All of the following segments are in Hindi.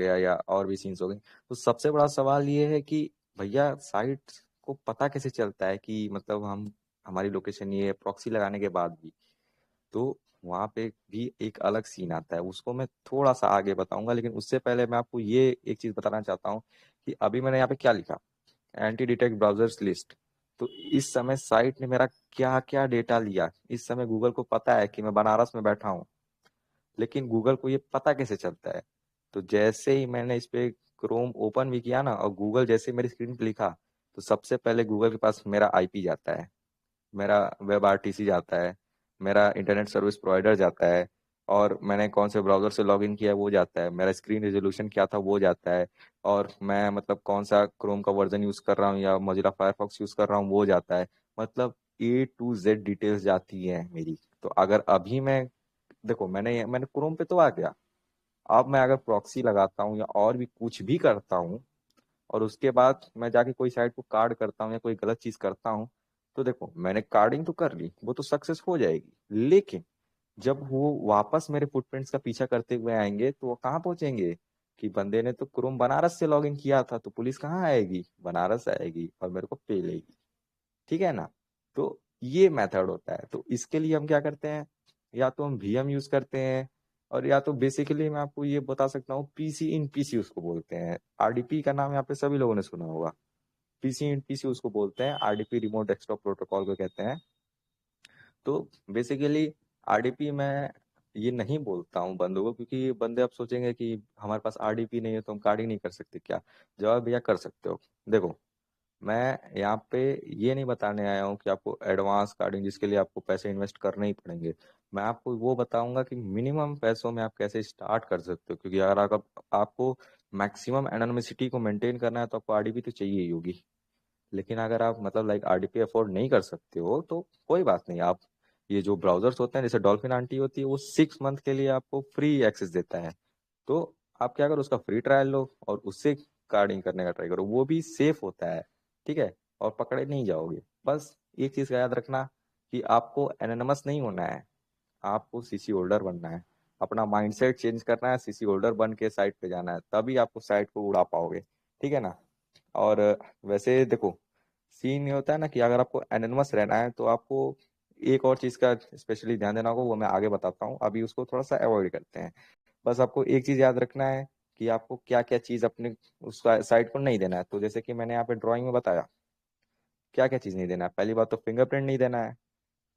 गया या और भी सीन्स हो गए। तो सबसे बड़ा सवाल ये है कि भैया साइट को पता कैसे चलता है कि मतलब हम हमारी लोकेशन ये प्रॉक्सी लगाने के बाद भी। तो वहाँ पे भी एक अलग सीन आता है, उसको मैं थोड़ा सा आगे बताऊंगा, लेकिन उससे पहले मैं आपको ये एक चीज बताना चाहता हूँ कि अभी मैंने यहाँ पे क्या लिखा, एंटी डिटेक्ट ब्राउजर्स लिस्ट। तो इस समय साइट ने मेरा क्या क्या डेटा लिया, इस समय गूगल को पता है कि मैं बनारस में बैठा हूँ, लेकिन गूगल को ये पता कैसे चलता है? तो जैसे ही मैंने इस पे क्रोम ओपन भी किया ना और गूगल जैसे मेरी स्क्रीन पे लिखा, तो सबसे पहले गूगल के पास मेरा आईपी जाता है, मेरा वेब आरटीसी जाता है, मेरा इंटरनेट सर्विस प्रोवाइडर जाता है, और मैंने कौन से ब्राउजर से लॉगिन किया है वो जाता है, मेरा स्क्रीन रेजोल्यूशन क्या था वो जाता है, और मैं मतलब कौन सा क्रोम का वर्जन यूज कर रहा हूँ या मोजिला फायरफॉक्स यूज कर रहा हूँ वो जाता है। मतलब A to Z डिटेल्स जाती है मेरी। तो अगर अभी मैं, देखो मैंने क्रोम पे तो आ गया, अब मैं अगर प्रॉक्सी लगाता हूँ या और भी कुछ भी करता हूँ और उसके बाद मैं जाके कोई साइट को कार्ड करता हूँ या कोई गलत चीज करता हूँ, तो देखो मैंने कार्डिंग तो कर ली, वो तो सक्सेस हो जाएगी, लेकिन जब वो वापस मेरे फुटप्रिंट्स का पीछा करते हुए आएंगे तो वो कहाँ पहुंचेंगे कि बंदे ने तो क्रोम बनारस से लॉगिन किया था, तो पुलिस कहाँ आएगी? बनारस आएगी और मेरे को पे लेगी। ठीक है ना? तो ये मेथड होता है। तो इसके लिए हम क्या करते हैं, या तो हम वीएम यूज करते हैं, और या तो बेसिकली मैं आपको ये बता सकता हूँ, पीसी इन पीसी उसको बोलते हैं। आरडीपी का नाम यहाँ पे सभी लोगों ने सुना होगा। पीसी इन पीसी उसको बोलते हैं, आरडीपी रिमोट डेस्कटॉप प्रोटोकॉल को कहते हैं। तो बेसिकली आरडीपी मैं ये नहीं बोलता हूँ बंदों को, क्योंकि बंदे अब सोचेंगे कि हमारे पास आरडीपी नहीं है तो हम कार्डिंग नहीं कर सकते क्या? जवाब भैया कर सकते हो। देखो मैं यहाँ पे ये नहीं बताने आया हूँ कि आपको एडवांस कार्डिंग जिसके लिए आपको पैसे इन्वेस्ट करने ही पड़ेंगे। मैं आपको वो बताऊंगा कि मिनिमम पैसों में आप कैसे स्टार्ट कर सकते हो, क्योंकि अगर आपको मैक्सिमम एनोनिमिसिटी को मेंटेन करना है तो आपको आरडीपी तो चाहिए ही होगी। लेकिन अगर आप मतलब लाइक आरडीपी अफोर्ड नहीं कर सकते हो तो कोई बात नहीं, आप ये जो ब्राउजर्स होते हैं जैसे डॉल्फिन आंटी होती है, वो 6 मंथ के लिए आपको फ्री एक्सेस देता है। तो आप क्या करो, उसका फ्री ट्रायल लो और उससे कार्डिंग करने का ट्राई करो, वो भी सेफ होता है। ठीक है? और पकड़े नहीं जाओगे। बस एक चीज का याद रखना कि आपको एनोनिमस नहीं होना है, आपको सीसी होल्डर बनना है। अपना माइंडसेट चेंज करना है, सीसी होल्डर बन के साइट पे जाना है, तभी आपको साइट को उड़ा पाओगे। ठीक है ना? और वैसे देखो सीन ये होता है ना कि अगर आपको एनोनिमस रहना है तो आपको एक और चीज का स्पेशली ध्यान देना होगा, वो मैं आगे बताता हूँ, अभी उसको थोड़ा सा अवॉइड करते हैं। बस आपको एक चीज याद रखना है कि आपको क्या क्या चीज अपने उस साइट को नहीं देना है। तो जैसे कि मैंने यहाँ पे ड्राइंग में बताया क्या क्या चीज नहीं देना है। पहली बात तो फिंगरप्रिंट नहीं देना है,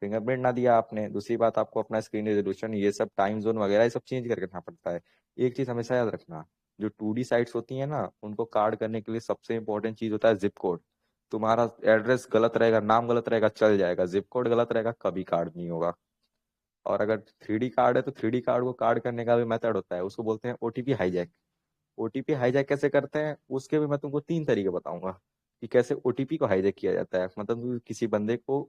फिंगरप्रिंट ना दिया आपने। दूसरी बात, आपको अपना स्क्रीन रेजोल्यूशन ये सब टाइम जोन वगैरह ये सब चेंज करके रखना पड़ता है। एक चीज हमेशा याद रखना, जो 2D साइट्स होती है ना उनको कार्ड करने के लिए सबसे इंपॉर्टेंट चीज होता है जिप कोड। तुम्हारा एड्रेस गलत रहेगा, नाम गलत रहेगा, चल जाएगा, जिप कोड गलत रहेगा कभी कार्ड नहीं होगा। और अगर 3D कार्ड है तो 3D कार्ड को कार्ड करने का भी मेथड होता है, उसको बोलते हैं ओटीपी हाईजैक। ओटीपी हाईजैक कैसे करते हैं उसके भी मैं तुमको 3 तरीके बताऊंगा कि कैसे ओटीपी को हाईजैक किया जाता है। मतलब तुम किसी बंदे को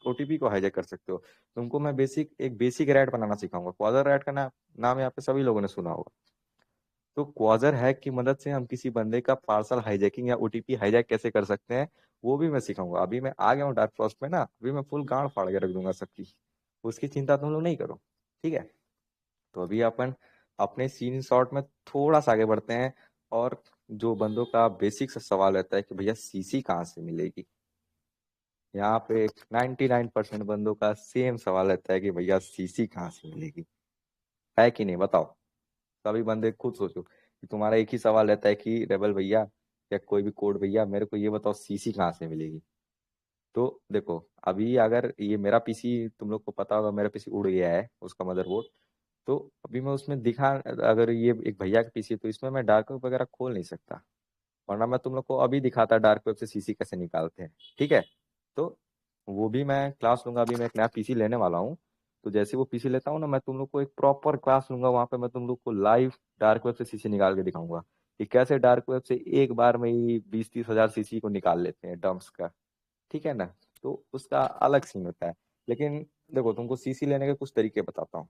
ओटीपी को हाईजैक कर सकते हो। तुमको मैं एक बेसिक रैट बनाना सिखाऊंगा। क्वाजर रैट का नाम यहाँ पे सभी लोगों ने सुना होगा। तो क्वाजर हैक की मदद से हम किसी बंदे का पार्सल हाईजैकिंग या ओटीपी हाईजैक कैसे कर सकते हैं वो भी मैं सिखाऊंगा। अभी मैं आ गया हूँ डार्क फॉरेस्ट में ना, अभी मैं फुल गांड फाड़ के रख दूंगा सबकी। उसकी चिंता तुम लोग नहीं करो। ठीक है? तो अभी अपन अपने सीन शॉट में थोड़ा सा आगे बढ़ते हैं। और जो बंदों का बेसिक सा सवाल रहता है कि भैया सीसी कहाँ से मिलेगी, यहाँ पे 99% बंदों का सेम सवाल रहता है कि भैया सीसी कहाँ से मिलेगी। है कि नहीं बताओ? सभी बंदे खुद सोचो कि तुम्हारा एक ही सवाल रहता है कि रेबल भैया या कोई भी कोड भैया मेरे को ये बताओ सीसी कहाँ से मिलेगी। तो देखो अभी अगर ये मेरा पीसी, तुम लोग को पता होगा मेरा पीसी उड़ गया है, उसका मदरबोर्ड। तो अभी मैं उसमें दिखा, अगर ये एक भैया का पीसी है तो इसमें मैं डार्क वेब वगैरह खोल नहीं सकता, वरना मैं तुम लोग को अभी दिखाता डार्क वेब से सीसी कैसे निकालते हैं। ठीक है? तो वो भी मैं क्लास लूंगा, अभी मैं एक नया पीसी लेने वाला हूँ। तो जैसे वो पीसी लेता हूँ ना, मैं तुम लोग को एक प्रॉपर क्लास लूंगा, वहां पे मैं तुम लोग को लाइव डार्क वेब से सीसी निकाल के दिखाऊंगा कि कैसे डार्क वेब से एक बार में ही 20-30 हजार सीसी को निकाल लेते हैं डंप्स का। ठीक है ना? तो उसका अलग सीन होता है। लेकिन देखो तुमको सीसी लेने के कुछ तरीके बताता हूँ।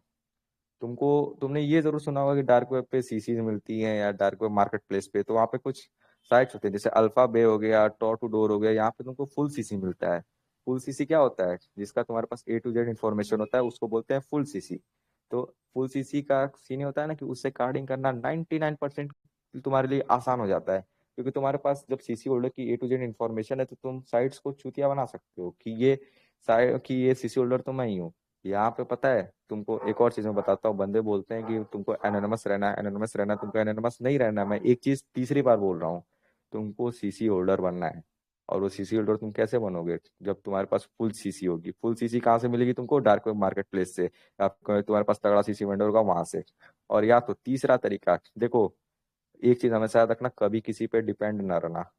तुमने ये जरूर सुना होगा कि डार्क वेब पे सीसीज मिलती हैं या डार्क वेब मार्केट प्लेस पे, तो वहाँ पे कुछ साइट्स होते हैं जैसे अल्फा बे हो गया, टॉर टू डोर हो गया, यहाँ पे तुमको फुल सीसी मिलता है। फुल सीसी क्या होता है? जिसका तुम्हारे पास A to Z इन्फॉर्मेशन होता है उसको बोलते हैं फुल सीसी। तो फुल सीसी का सीन होता है ना कि उससे कार्डिंग करना 99% तुम्हारे लिए आसान हो जाता है, क्योंकि तुम्हारे पास जब सीसी होल्डर की ए टू जेड इन्फॉर्मेशन है तो तुम साइट्स को चूतिया बना सकते हो कि ये सीसी होल्डर तो मैं ही हूँ। यहाँ पे पता है तुमको एक और चीज मैं बताता हूँ, बंदे बोलते हैं कि तुमको एनोनिमस रहना है, एनोनिमस रहना है, तुमको एनोनिमस नहीं रहना है। मैं एक चीज तीसरी बार बोल रहा हूँ, तुमको सीसी होल्डर बनना है। और वो सीसी होल्डर तुम कैसे बनोगे? जब तुम्हारे पास फुल सीसी होगी। फुल सीसी कहाँ से मिलेगी तुमको? डार्क वेब मार्केट प्लेस से, या तुम्हारे पास तगड़ा सीसी वेंडर होगा वहां से। और या तो तीसरा तरीका देखो, एक चीज हमेशा याद रखना, कभी किसी पे डिपेंड ना रहना।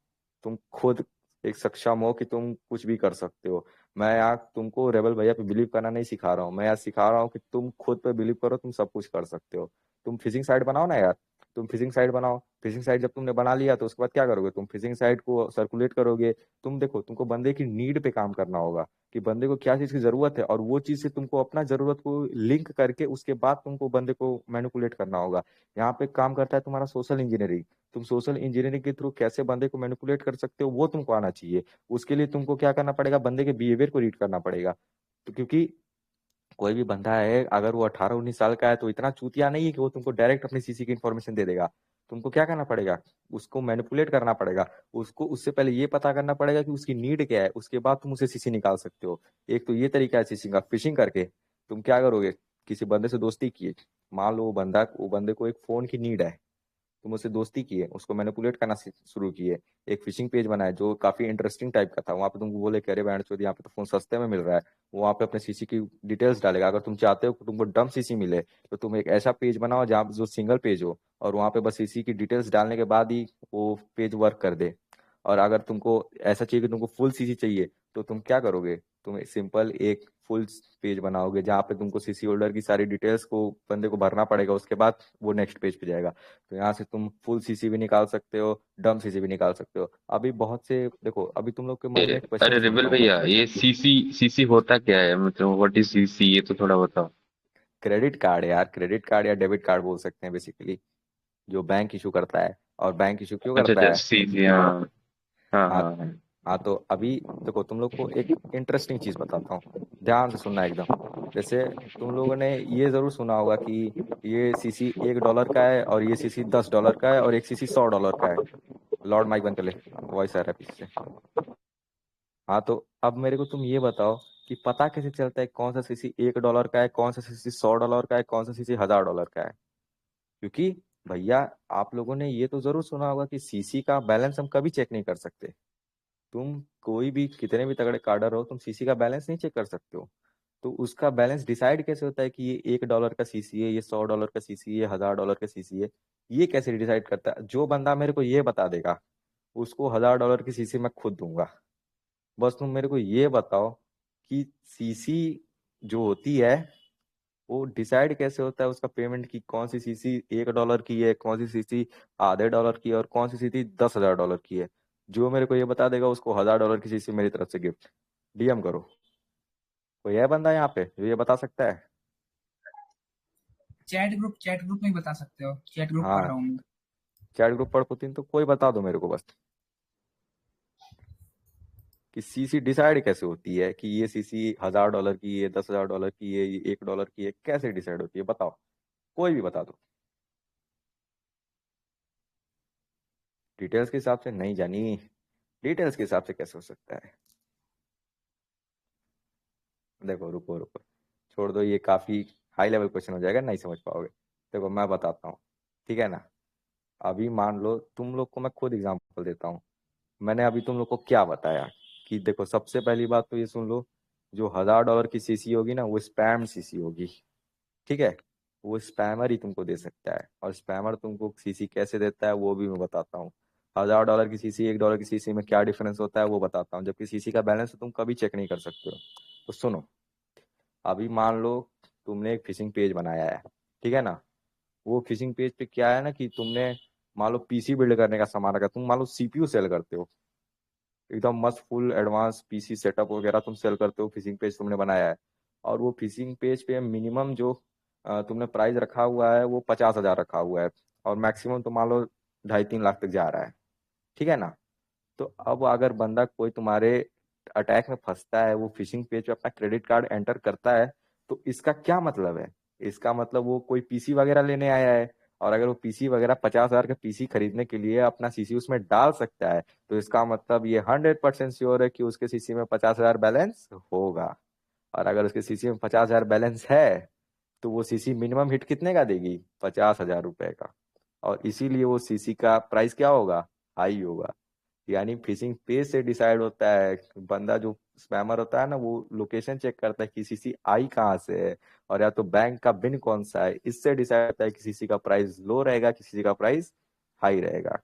तुम खुद एक सक्षम हो कि तुम कुछ भी कर सकते हो। मैं यहाँ तुमको रेबल भैया पे बिलीव करना नहीं सिखा रहा हूँ, मैं यहाँ सिखा रहा हूँ कि तुम खुद पे बिलीव करो, तुम सब कुछ कर सकते हो। तुम फिशिंग साइट बनाओ ना यार, तुम फिशिंग साइट बनाओ। फिशिंग साइट जब तुमने बना लिया तो उसके बाद क्या करोगे? तुम फिशिंग साइट को सर्कुलेट करोगे। तुम देखो, तुमको बंदे की नीड पे काम करना होगा कि बंदे को क्या चीज की जरूरत है, और वो चीज से तुमको अपना जरूरत को लिंक करके उसके बाद तुमको बंदे को मैनिपुलेट करना होगा। यहाँ पे काम करता है तुम्हारा सोशल इंजीनियरिंग। तुम सोशल इंजीनियरिंग के थ्रू कैसे बंदे को मैनिपुलेट कर सकते हो वो तुमको आना चाहिए। उसके लिए तुमको क्या करना पड़ेगा? बंदे के बिहेवियर को रीड करना पड़ेगा। तो क्योंकि कोई भी बंदा है अगर वो 18-19 साल का है तो इतना चूतिया नहीं है कि वो तुमको डायरेक्ट अपनी सीसी की इन्फॉर्मेशन दे देगा। तुमको क्या करना पड़ेगा? उसको मैनिपुलेट करना पड़ेगा। उसको उससे पहले ये पता करना पड़ेगा कि उसकी नीड क्या है, उसके बाद तुम उसे सीसी निकाल सकते हो। एक तो ये तरीका है सीसी का। फिशिंग करके तुम क्या करोगे? किसी बंदे से दोस्ती किए, मान लो वो बंदे को एक फोन की नीड है, तुम उससे दोस्ती किए, उसको मैनिपुलेट करना शुरू किए। एक फिशिंग पेज बनाया जो काफी इंटरेस्टिंग टाइप का था, वहां पे तुमको बोले कि अरे बैंड चोद यहाँ पे तो फोन सस्ते में मिल रहा है। वो वहाँ पे अपने सीसी की डिटेल्स डालेगा। अगर तुम चाहते हो कि तुमको डम सीसी मिले तो तुम एक ऐसा पेज बनाओ जहाँ जो सिंगल पेज हो, और वहाँ पे बस सीसी की डिटेल्स डालने के बाद ही वो पेज वर्क कर दे। और अगर तुमको ऐसा चाहिए कि तुमको फुल सीसी चाहिए तो तुम क्या करोगे? तुम सिंपल एक फुल पेज बनाओगे जहाँ पे तुमको सीसी होल्डर की सारी डिटेल्स को बंदे को भरना पड़ेगा, उसके बाद वो नेक्स्ट पेज पे जाएगा। तो यहाँ से तुम फुल सीसी भी निकाल सकते हो, डम सीसी भी निकाल सकते हो। अभी बहुत से देखो, अभी तुम लोग के मन में एक क्वेश्चन अरे रिबल सुनता हूँ। भैया, ये सीसी सीसी होता क्या है? मतलब व्हाट इज सीसी, ये तो थोड़ा बताओ। क्रेडिट कार्ड है यार, क्रेडिट कार्ड या डेबिट कार्ड बोल सकते हैं बेसिकली, जो बैंक इशू करता है। और बैंक इशू क्यों अच्छा करता अच्छा, है? सीसी, हाँ। हाँ हाँ। हाँ हाँ। हाँ तो अभी देखो, तुम लोग को एक इंटरेस्टिंग चीज बताता हूँ, ध्यान से सुनना एकदम। जैसे तुम लोगों ने ये जरूर सुना होगा कि ये सीसी $1 का है, और ये सीसी $10 का है, और एक सीसी $100 का है। लॉर्ड माइक बंद कर ले, वॉइस आ रहा है पीछे से। हाँ तो अब मेरे को तुम ये बताओ कि पता कैसे चलता है कौन सा सीसी $1 का है, कौन सा सीसी $100 का है, कौन सा सीसी $1000 का है? क्योंकि भैया, आप लोगों ने ये तो जरूर सुना होगा कि सीसी का बैलेंस हम कभी चेक नहीं कर सकते। तुम कोई भी कितने भी तगड़े कार्डर हो, तुम सीसी का बैलेंस नहीं चेक कर सकते हो। तो उसका बैलेंस डिसाइड कैसे होता है कि ये $1 का सीसी है, ये $100 का सीसी है, ये $1000 का सीसी है? ये कैसे डिसाइड करता है? जो बंदा मेरे को ये बता देगा उसको $1000 की सीसी मैं खुद दूंगा। बस तुम मेरे को ये बताओ कि सीसी जो होती है वो डिसाइड कैसे होता है उसका पेमेंट, की कौन सी सीसी $1 की है, कौन सी सीसी आधे डॉलर की है, और कौन सी सीसी $10,000 की है? जो मेरे को ये बता देगा उसको $1000 की सीसी मेरी तरफ से गिफ्ट। डीएम करो। कोई है बंदा यहाँ पे जो ये बता सकता है? चैट ग्रुप में ही बता सकते हो, चैट ग्रुप पढ़ हाँ, रहा हूँ मैं। चैट ग्रुप पढ़ पुतिन तो कोई बता दो मेरे को बस, कि सीसी डिसाइड कैसे होती है, कि ये सीसी $1000 की, ये $10,000 की, ये $1 की है, कैसे डिसाइड होती है? बताओ, कोई भी बता दो। डिटेल्स के हिसाब से नहीं जानी? डिटेल्स के हिसाब से कैसे हो सकता है? देखो, रुको रुको, छोड़ दो, ये काफी हाई लेवल क्वेश्चन हो जाएगा, नहीं समझ पाओगे। देखो मैं बताता हूँ, ठीक है ना? अभी मान लो तुम लोग को मैं खुद एग्जांपल देता हूँ। मैंने अभी तुम लोग को क्या बताया कि देखो, सबसे पहली बात तो ये सुन लो, जो $1000 की सीसी होगी ना वो स्पैम सीसी होगी। ठीक है? वो स्पैमर ही तुमको दे सकता है, और स्पैमर तुमको सीसी कैसे देता है वो भी मैं बताता हूँ। $1000 की सीसी, $1 की सीसी में क्या डिफरेंस होता है वो बताता हूँ, जबकि सीसी का बैलेंस तो तुम कभी चेक नहीं कर सकते हो। तो सुनो, अभी मान लो तुमने एक फिशिंग पेज बनाया है, ठीक है ना? वो फिशिंग पेज पे क्या है ना कि तुमने मान लो पीसी बिल्ड करने का सामान रखा, तुम मान लो सीपीयू सेल करते हो, एकदम मस्त फुल एडवांस पीसी सेटअप वगैरह तुम सेल करते हो, फिशिंग पेज तुमने बनाया है। और वो फिशिंग पेज पे मिनिमम जो तुमने प्राइस रखा हुआ है वो 50,000 रखा हुआ है, और मैक्सिमम तो मान लो 2.5-3 लाख तक जा रहा है। ठीक है ना? तो अब अगर बंदा कोई तुम्हारे अटैक में फंसता है, वो फिशिंग पेज पे अपना क्रेडिट कार्ड एंटर करता है, तो इसका क्या मतलब है? इसका मतलब वो कोई पीसी वगैरह लेने आया है, और अगर वो पीसी वगैरह 50,000 का पीसी खरीदने के लिए अपना सीसी उसमें डाल सकता है, तो इसका मतलब ये 100% श्योर है कि उसके सीसी में 50,000 बैलेंस होगा। और अगर उसके सीसी में 50,000 बैलेंस है, तो वो सीसी मिनिमम हिट कितने का देगी? 50,000 रुपए का। और इसीलिए वो सीसी का प्राइस क्या होगा? हाई होगा। यानी फिशिंग पेज से डिसाइड होता है, बंदा जो स्पैमर होता है ना, वो लोकेशन चेक करता है कि सीसी आई कहाँ से है, और या तो बैंक का बिन कौन सा है, इससे डिसाइड होता है कि सीसी का प्राइस लो रहेगा कि सीसी का प्राइस हाई रहेगा।